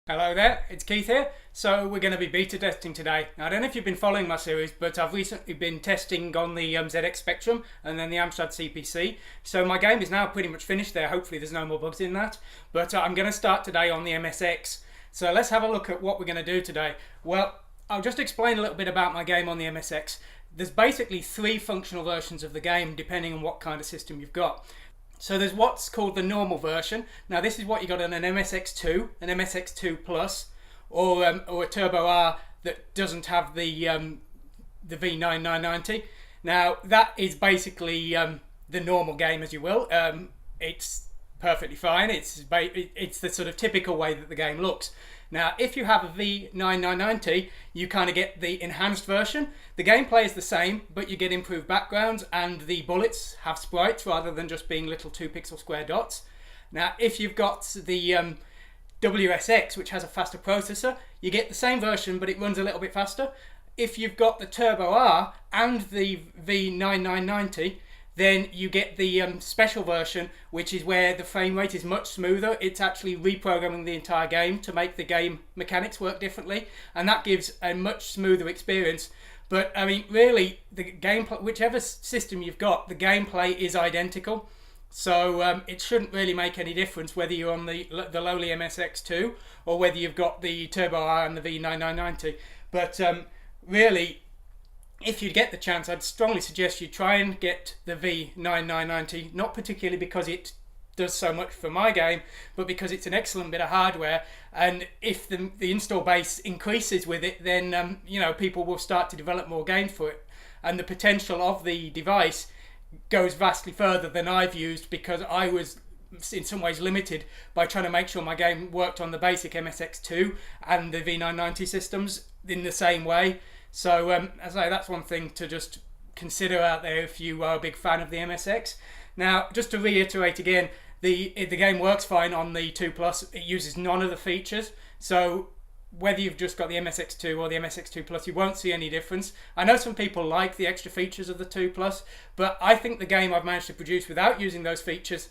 Hello there, it's Keith here. So we're going to be beta testing today. Now, I don't know if you've been following my series, but I've recently been testing on the ZX Spectrum and then the Amstrad CPC. So my game is now pretty much finished there. Hopefully there's no more bugs in that. But I'm going to start today on the MSX. So let's have a look at what we're going to do today. Well, I'll just explain a little bit about my game on the MSX. There's basically three functional versions of the game depending on what kind of system you've got. So there's what's called the normal version. Now this is what you got on an MSX2, an MSX2 Plus, or a Turbo R that doesn't have the V9990. Now that is basically the normal game, as you will. It's perfectly fine. It's the sort of typical way that the game looks. Now, if you have a V9990, you kind of get the enhanced version. The gameplay is the same, but you get improved backgrounds, and the bullets have sprites rather than just being little 2-pixel square dots. Now, if you've got the WSX, which has a faster processor, you get the same version, but it runs a little bit faster. If you've got the Turbo R and the V9990, then you get the special version, which is where the frame rate is much smoother. It's actually reprogramming the entire game to make the game mechanics work differently, and that gives a much smoother experience. But I mean, really, the gameplay, whichever system you've got, the gameplay is identical. So it shouldn't really make any difference whether you're on the lowly MSX2 or whether you've got the Turbo R and the V9990. But really, if you get the chance, I'd strongly suggest you try and get the V9990, not particularly because it does so much for my game, but because it's an excellent bit of hardware, and if the install base increases with it, then people will start to develop more games for it, and the potential of the device goes vastly further than I've used, because I was in some ways limited by trying to make sure my game worked on the basic MSX2 and the V990 systems in the same way. So as I say, that's one thing to just consider out there if you are a big fan of the MSX. Now, just to reiterate again, the game works fine on the 2 Plus. It uses none of the features. So whether you've just got the MSX2 or the MSX2 Plus, you won't see any difference. I know some people like the extra features of the 2 Plus, but I think the game I've managed to produce without using those features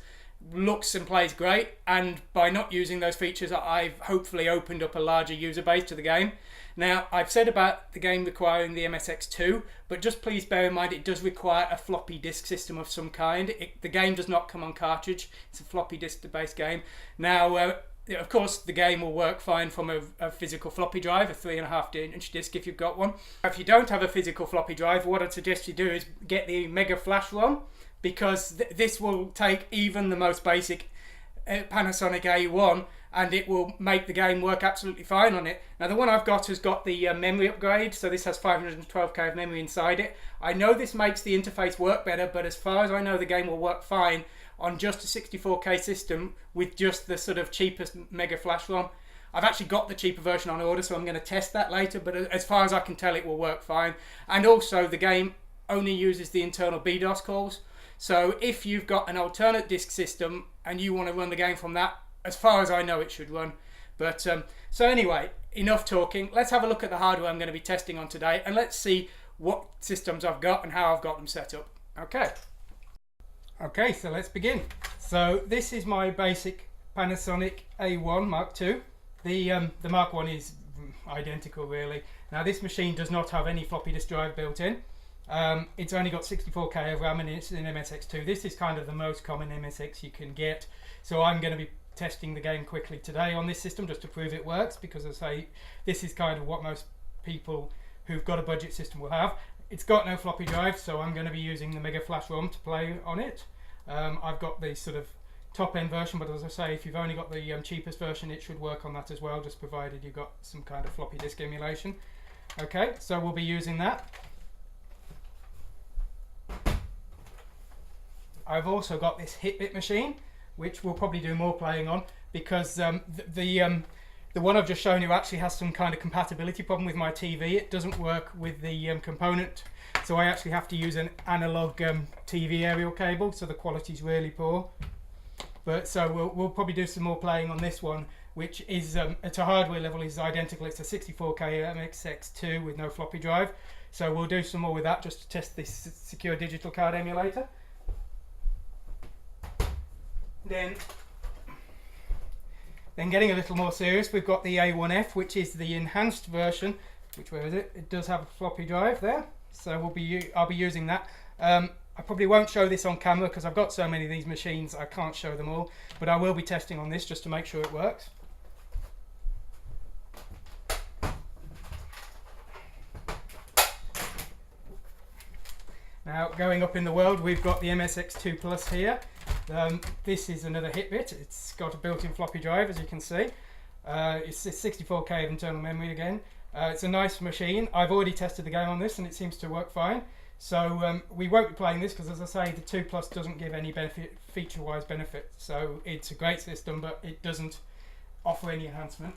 looks and plays great, and by not using those features, I've hopefully opened up a larger user base to the game. Now, I've said about the game requiring the MSX2, but just please bear in mind it does require a floppy disk system of some kind. The game does not come on cartridge. It's a floppy disk based game. Now, of course, the game will work fine from a physical floppy drive, a 3.5-inch disc if you've got one. If you don't have a physical floppy drive, what I'd suggest you do is get the Mega Flash ROM, because this will take even the most basic Panasonic A1 and it will make the game work absolutely fine on it. Now, the one I've got has got the memory upgrade, so this has 512k of memory inside it. I know this makes the interface work better, but as far as I know, the game will work fine on just a 64k system with just the sort of cheapest Mega Flash ROM. I've actually got the cheaper version on order, so I'm going to test that later, but as far as I can tell, it will work fine. And also, the game only uses the internal BDOS calls. So if you've got an alternate disk system and you want to run the game from that, as far as I know, it should run. But so anyway, enough talking. Let's have a look at the hardware I'm going to be testing on today, and let's see what systems I've got and how I've got them set up. Okay, so let's begin. So this is my basic Panasonic A1 Mark II. The Mark I is identical, really. Now, this machine does not have any floppy disk drive built in. It's only got 64k of RAM and it's an MSX2. This is kind of the most common MSX you can get. So I'm going to be testing the game quickly today on this system just to prove it works, because as I say, this is kind of what most people who've got a budget system will have. It's got no floppy drive, so I'm going to be using the Mega Flash ROM to play on it. I've got the sort of top end version, but as I say, if you've only got the cheapest version, it should work on that as well, just provided you've got some kind of floppy disk emulation. Okay, so we'll be using that. I've also got this Hitbit machine, which we'll probably do more playing on, because the one I've just shown you actually has some kind of compatibility problem with my TV. It doesn't work with the component, so I actually have to use an analog TV aerial cable, so the quality's really poor. But so we'll probably do some more playing on this one, which is at a hardware level is identical. It's a 64k MSX2 with no floppy drive. So we'll do some more with that just to test this secure digital card emulator. Then Then getting a little more serious, we've got the A1F, which is the enhanced version. Where is it? It does have a floppy drive there, so I'll be using that. I probably won't show this on camera because I've got so many of these machines I can't show them all, but I will be testing on this just to make sure it works. Now, going up in the world, we've got the MSX2 Plus here. This is another hit bit. It's got a built-in floppy drive, as you can see. It's 64K of internal memory again. It's a nice machine. I've already tested the game on this and it seems to work fine. So we won't be playing this because, as I say, the 2 Plus doesn't give any benefit, feature-wise benefit. So it's a great system, but it doesn't offer any enhancement.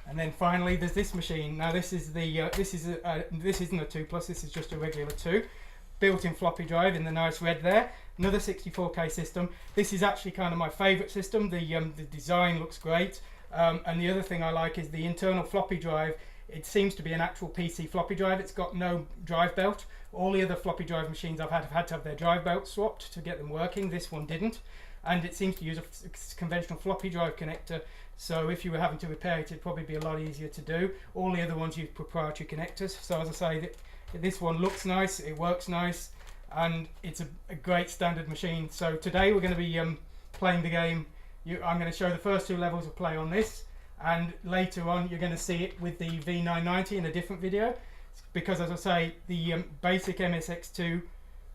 And then finally, there's this machine. Now this is the this isn't a 2 Plus. This is just a regular 2, built-in floppy drive in the nice red there. Another 64K system. This is actually kind of my favourite system. The design looks great, and the other thing I like is the internal floppy drive. It seems to be an actual PC floppy drive. It's got no drive belt. All the other floppy drive machines I've had to have their drive belt swapped to get them working. This one didn't, and it seems to use a conventional floppy drive connector. So if you were having to repair it, it'd probably be a lot easier to do. All the other ones use proprietary connectors. So as I say, this one looks nice, it works nice, and it's a great standard machine. So today we're going to be playing the game. I'm going to show the first 2 levels of play on this, and later on you're going to see it with the V990 in a different video, because as I say, the basic MSX2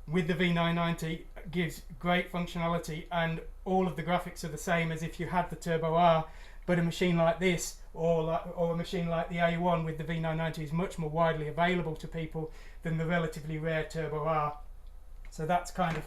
with the V990 gives great functionality, and all of the graphics are the same as if you had the Turbo R. But a machine like this, or a machine like the A1 with the V990 is much more widely available to people than the relatively rare Turbo R. So that's kind of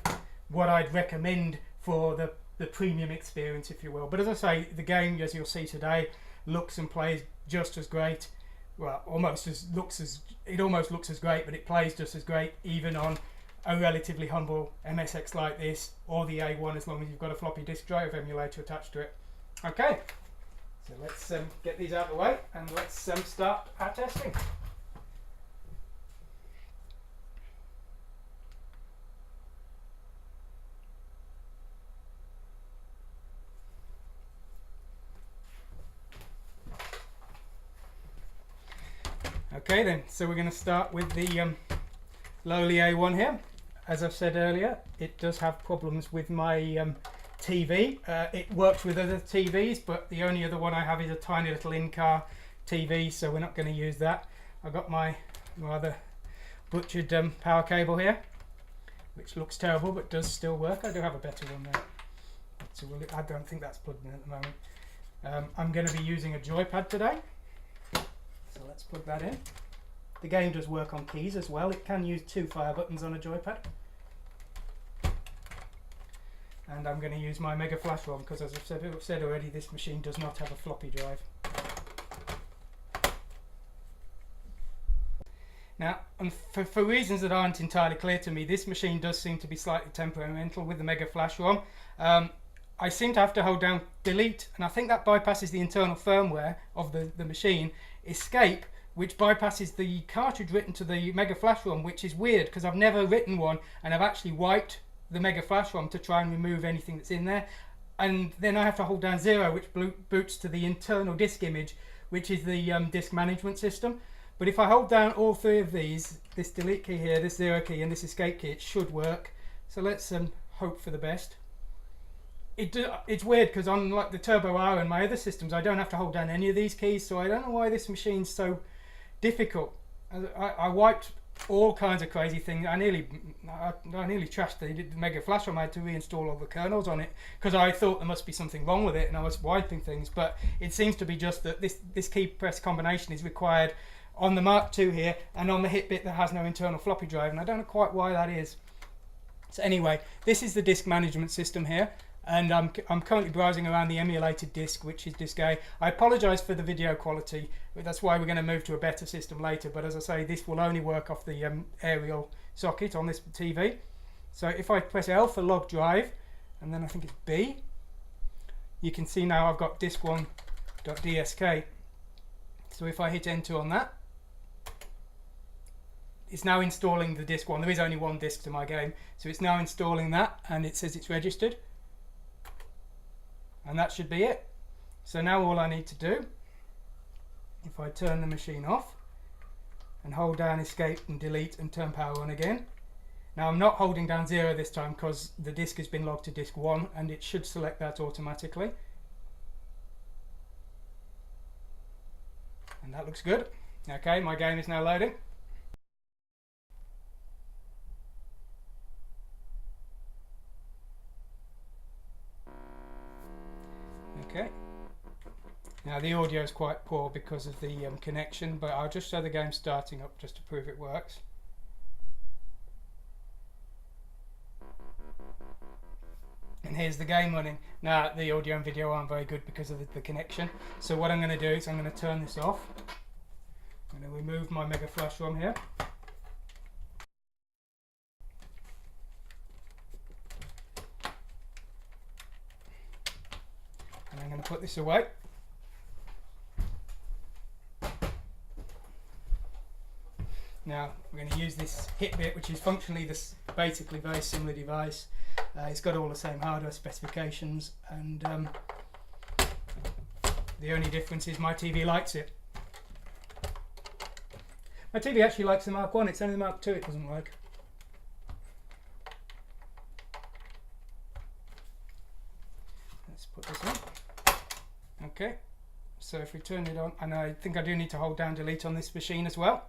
what I'd recommend for the premium experience, if you will. But as I say, the game, as you'll see today, looks and plays just as great. Well, it almost looks as great, but it plays just as great even on a relatively humble MSX like this, or the A1, as long as you've got a floppy disk drive emulator attached to it. Okay. So let's get these out of the way and let's start our testing. Okay then, so we're going to start with the lowly A1 here. As I've said earlier, it does have problems with my TV. It works with other TVs, but the only other one I have is a tiny little in-car TV, so we're not going to use that. I've got my rather butchered power cable here, which looks terrible but does still work. I do have a better one there. So I don't think that's plugged in at the moment. I'm going to be using a joypad today, so let's plug that in. The game does work on keys as well. It can use 2 fire buttons on a joypad. And I'm going to use my Mega Flash ROM because, as I've said already, this machine does not have a floppy drive. Now, and for reasons that aren't entirely clear to me, this machine does seem to be slightly temperamental with the Mega Flash ROM. I seem to have to hold down delete, and I think that bypasses the internal firmware of the machine. Escape, which bypasses the cartridge written to the Mega Flash ROM, which is weird because I've never written one, and I've actually wiped the Mega Flash ROM to try and remove anything that's in there, and then I have to hold down 0, which boots to the internal disk image, which is the disk management system. But if I hold down all 3 of these, this delete key here, this 0 key and this escape key, it should work. So let's hope for the best. It's weird because on like the Turbo R and my other systems, I don't have to hold down any of these keys, so I don't know why this machine's so difficult. I wiped all kinds of crazy things. I nearly trashed the Mega Flash ROM. I had to reinstall all the kernels on it because I thought there must be something wrong with it, and I was wiping things. But it seems to be just that this key press combination is required on the Mark II here and on the hit bit that has no internal floppy drive, and I don't know quite why that is. So anyway, this is the disk management system here, and I'm currently browsing around the emulated disk, which is disk A. I apologise for the video quality. That's why we're going to move to a better system later, but as I say, this will only work off the aerial socket on this TV. So if I press L for log drive, and then I think it's B, you can see now I've got disk1.dsk. So if I hit enter on that, it's now installing the disc one. There is only one disc to my game, so it's now installing that, and it says it's registered, and that should be it. So now all I need to do, if I turn the machine off and hold down escape and delete and turn power on again. Now I'm not holding down 0 this time because the disk has been logged to disk 1, and it should select that automatically. And that looks good. Okay, my game is now loading. Okay. Now the audio is quite poor because of the connection, but I'll just show the game starting up just to prove it works. And here's the game running. Now the audio and video aren't very good because of the connection. So what I'm going to do is I'm going to turn this off. I'm going to remove my Mega Flash ROM here. And I'm going to put this away. Now we're going to use this hit bit, which is functionally this basically very similar device. It's got all the same hardware specifications, and the only difference is my TV likes it. My TV actually likes the Mark 1, it's only the Mark 2 it doesn't like. Let's put this on. Okay, so if we turn it on, and I think I do need to hold down delete on this machine as well.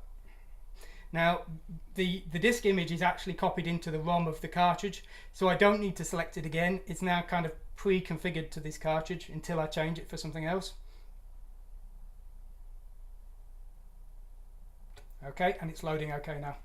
Now the disk image is actually copied into the ROM of the cartridge, so I don't need to select it again. It's now kind of pre-configured to this cartridge until I change it for something else. Okay, and it's loading okay now.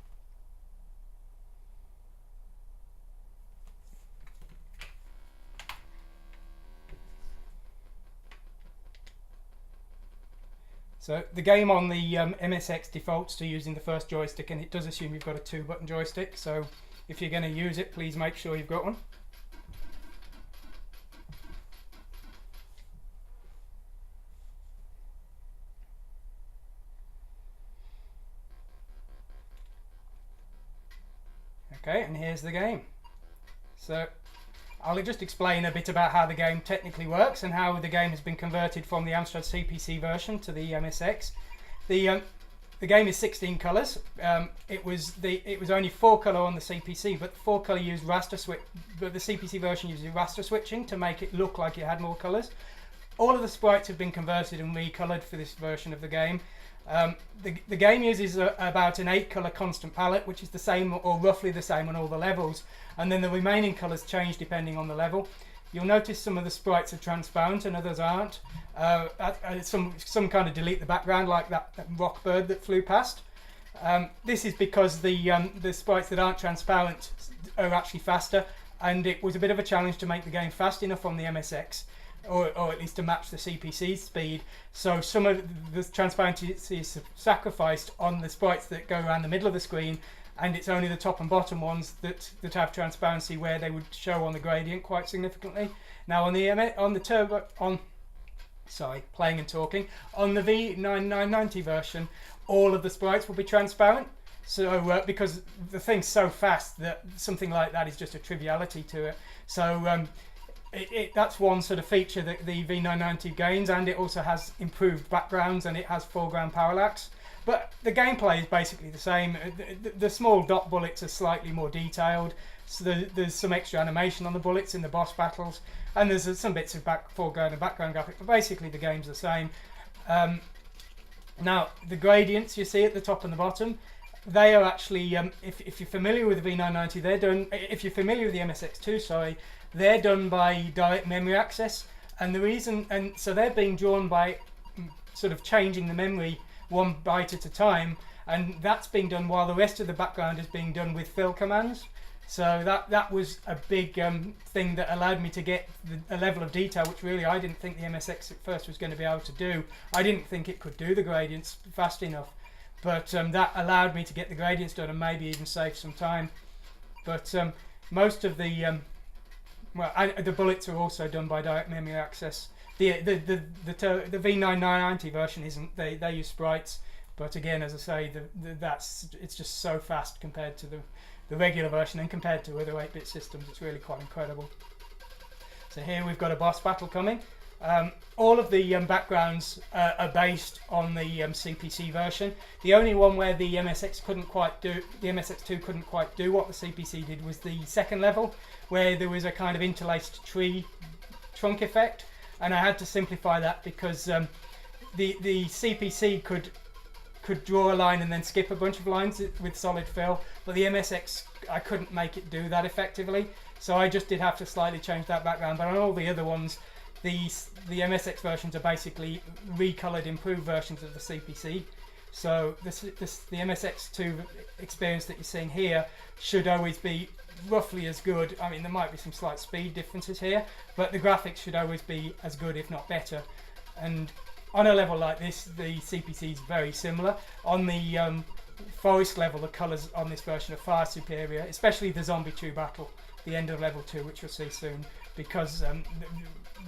So the game on the MSX defaults to using the first joystick, and it does assume you've got a 2-button joystick, so if you're going to use it, please make sure you've got one. Okay, and here's the game. So I'll just explain a bit about how the game technically works and how the game has been converted from the Amstrad CPC version to the MSX. The game is 16 colours. It was only 4 colour on the CPC, but 4 colour used raster switch. But the CPC version uses raster switching to make it look like it had more colours. All of the sprites have been converted and recoloured for this version of the game. The game uses about an 8-colour constant palette, which is the same or roughly the same on all the levels, and then the remaining colours change depending on the level. You'll notice some of the sprites are transparent and others aren't. Some kind of delete the background, like that rock bird that flew past. This is because the sprites that aren't transparent are actually faster, and it was a bit of a challenge to make the game fast enough on the MSX. Or at least to match the CPC speed. So some of the transparency is sacrificed on the sprites that go around the middle of the screen, and it's only the top and bottom ones that have transparency, where they would show on the gradient quite significantly. Now on the playing and talking, on the V9990 version, all of the sprites will be transparent. So because the thing's so fast that something like that is just a triviality to it. So that's one sort of feature that the V990 gains, and it also has improved backgrounds and it has foreground parallax. But the gameplay is basically the same. The small dot bullets are slightly more detailed, so there's some extra animation on the bullets in the boss battles, and there's some bits of foreground and background graphics, but basically the game's the same. Now the gradients you see at the top and the bottom, they are actually, if you're familiar with the V990, they're done. If you're familiar with the MSX2, sorry, they're done by direct memory access, and so they're being drawn by sort of changing the memory 1 byte at a time, and that's being done while the rest of the background is being done with fill commands. So that was a big thing that allowed me to get a level of detail which really I didn't think the MSX at first was going to be able to do. I didn't think it could do the gradients fast enough, but that allowed me to get the gradients done and maybe even save some time. But most of the the bullets are also done by direct memory access. The V9990 version isn't. They use sprites, But again, as I say, it's just so fast compared to the regular version, and compared to other 8-bit systems, it's really quite incredible. So here we've got a boss battle coming. All of the backgrounds are based on the CPC version. The only one where the MSX2 couldn't quite do what the CPC did was the second level, where there was a kind of interlaced tree trunk effect, and I had to simplify that because the CPC could draw a line and then skip a bunch of lines with solid fill, but the MSX, I couldn't make it do that effectively, so I just did have to slightly change that background. But on all the other ones, the MSX versions are basically recolored, improved versions of the CPC. So the MSX2 experience that you're seeing here should always be roughly as good. I mean, there might be some slight speed differences here, but the graphics should always be as good, if not better. And on a level like this, the CPC is very similar. On the forest level, the colours on this version are far superior, especially the Zombie 2 battle, the end of level 2, which you'll see soon, because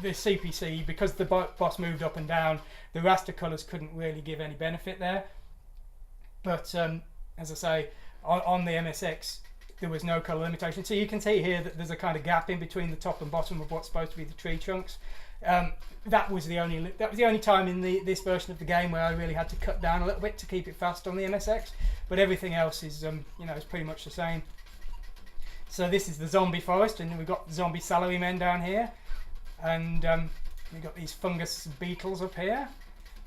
the CPC, because the boss moved up and down, the raster colours couldn't really give any benefit there. But as I say, on the MSX, there was no colour limitation. So you can see here that there's a kind of gap in between the top and bottom of what's supposed to be the tree trunks. That was the only time in this version of the game where I really had to cut down a little bit to keep it fast on the MSX. But everything else is is pretty much the same. So this is the zombie forest, and we've got zombie salarymen down here, and we've got these fungus beetles up here,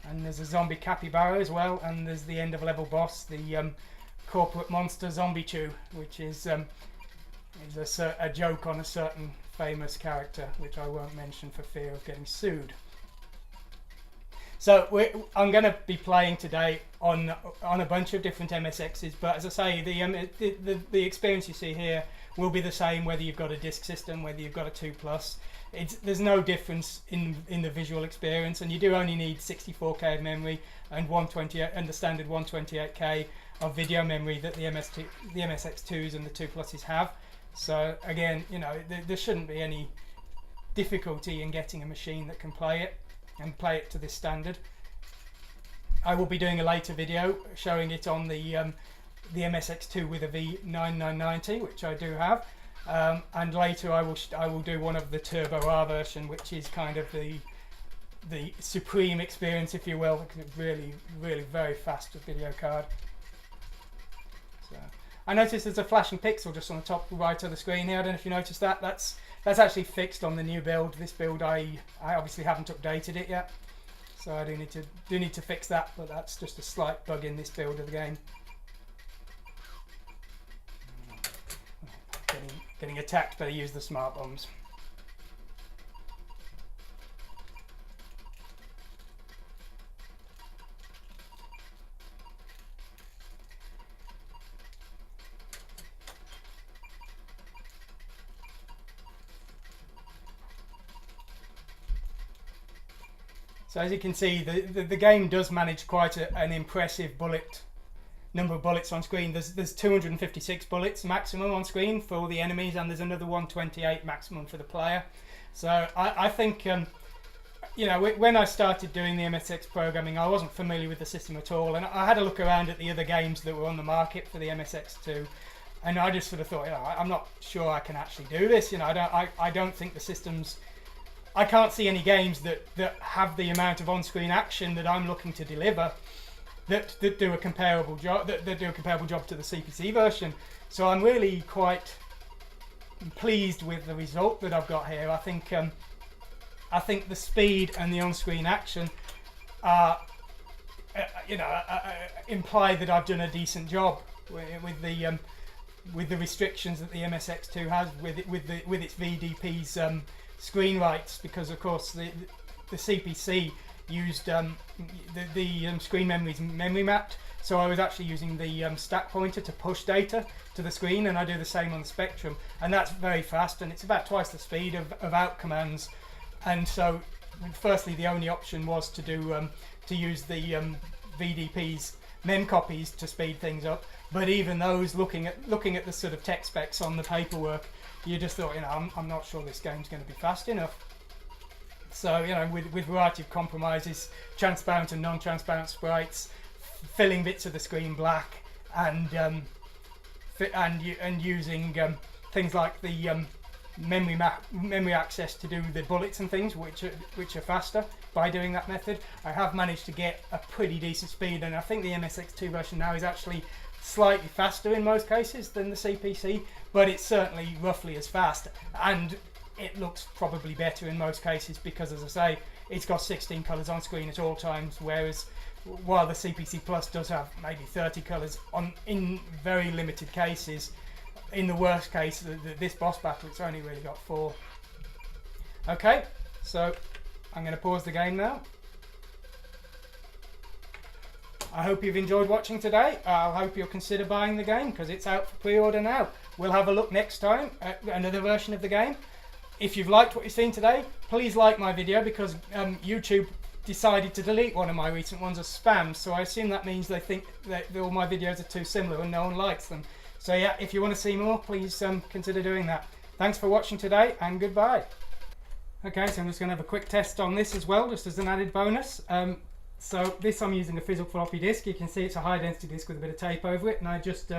and there's a zombie capybara as well, and there's the end of level boss, the corporate monster Zombie Chew, which is a joke on a certain famous character, which I won't mention for fear of getting sued. So I'm going to be playing today on a bunch of different MSXs, but as I say, the experience you see here will be the same whether you've got a disk system, whether you've got a 2 Plus. There's no difference in the visual experience, and you do only need 64K of memory and the standard 128K of video memory that the MSX2s and the 2 Pluses have. So again, there shouldn't be any difficulty in getting a machine that can play it and play it to this standard. I will be doing a later video showing it on the MSX2 with a V9990, which I do have, and later I will do one of the Turbo R version, which is kind of the supreme experience, if you will, because it's really, really very fast video card. So I noticed there's a flashing pixel just on the top right of the screen here. I don't know if you noticed that. That's actually fixed on the new build. This build I obviously haven't updated it yet, so I do need to fix that. But that's just a slight bug in this build of the game. Getting attacked, better use the smart bombs. So as you can see, the game does manage quite an impressive number of bullets on screen. There's 256 bullets maximum on screen for all the enemies, and there's another 128 maximum for the player. So I think when I started doing the MSX programming, I wasn't familiar with the system at all, and I had a look around at the other games that were on the market for the MSX2, and I just sort of thought, I'm not sure I can actually do this. I don't think the system's. I can't see any games that have the amount of on-screen action that I'm looking to deliver that do a comparable job to the CPC version. So I'm really quite pleased with the result that I've got here. I think the speed and the on-screen action are imply that I've done a decent job with the restrictions that the MSX2 has with its VDP's screen writes, because of course the CPC used the screen memory mapped, so I was actually using the stack pointer to push data to the screen, and I do the same on the Spectrum, and that's very fast, and it's about twice the speed of out commands. And so firstly, the only option was to use the VDP's mem copies to speed things up, but even those, looking at the sort of tech specs on the paperwork, you just thought, I'm not sure this game's going to be fast enough. So, with variety of compromises, transparent and non-transparent sprites, filling bits of the screen black, and using things like the memory access to do the bullets and things, which are faster by doing that method. I have managed to get a pretty decent speed, and I think the MSX2 version now is actually slightly faster in most cases than the CPC, but it's certainly roughly as fast, and it looks probably better in most cases because, as I say, it's got 16 colours on screen at all times, whereas while the CPC Plus does have maybe 30 colours in very limited cases. In the worst case, this boss battle, it's only really got 4. Okay, so I'm going to pause the game now. I hope you've enjoyed watching today. I hope you'll consider buying the game because it's out for pre-order now. We'll have a look next time at another version of the game. If you've liked what you've seen today, please like my video because YouTube decided to delete one of my recent ones as spam, so I assume that means they think that all my videos are too similar and no one likes them. So yeah, if you want to see more, please consider doing that. Thanks for watching today, and goodbye. Okay, so I'm just going to have a quick test on this as well, just as an added bonus. So this, I'm using a physical floppy disk. You can see it's a high density disk with a bit of tape over it, and I just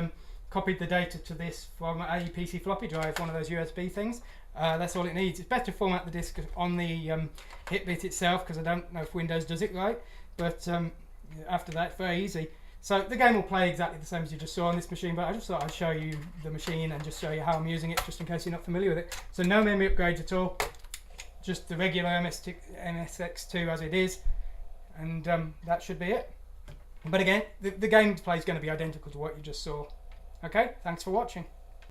copied the data to this from a PC floppy drive, one of those USB things. That's all it needs. It's better to format the disk on the hit bit itself because I don't know if Windows does it right, but after that, it's very easy. So the game will play exactly the same as you just saw on this machine, but I just thought I'd show you the machine and just show you how I'm using it, just in case you're not familiar with it. So no memory upgrades at all, just the regular MSX2 as it is, and that should be it. But again, the gameplay is going to be identical to what you just saw. Okay, thanks for watching.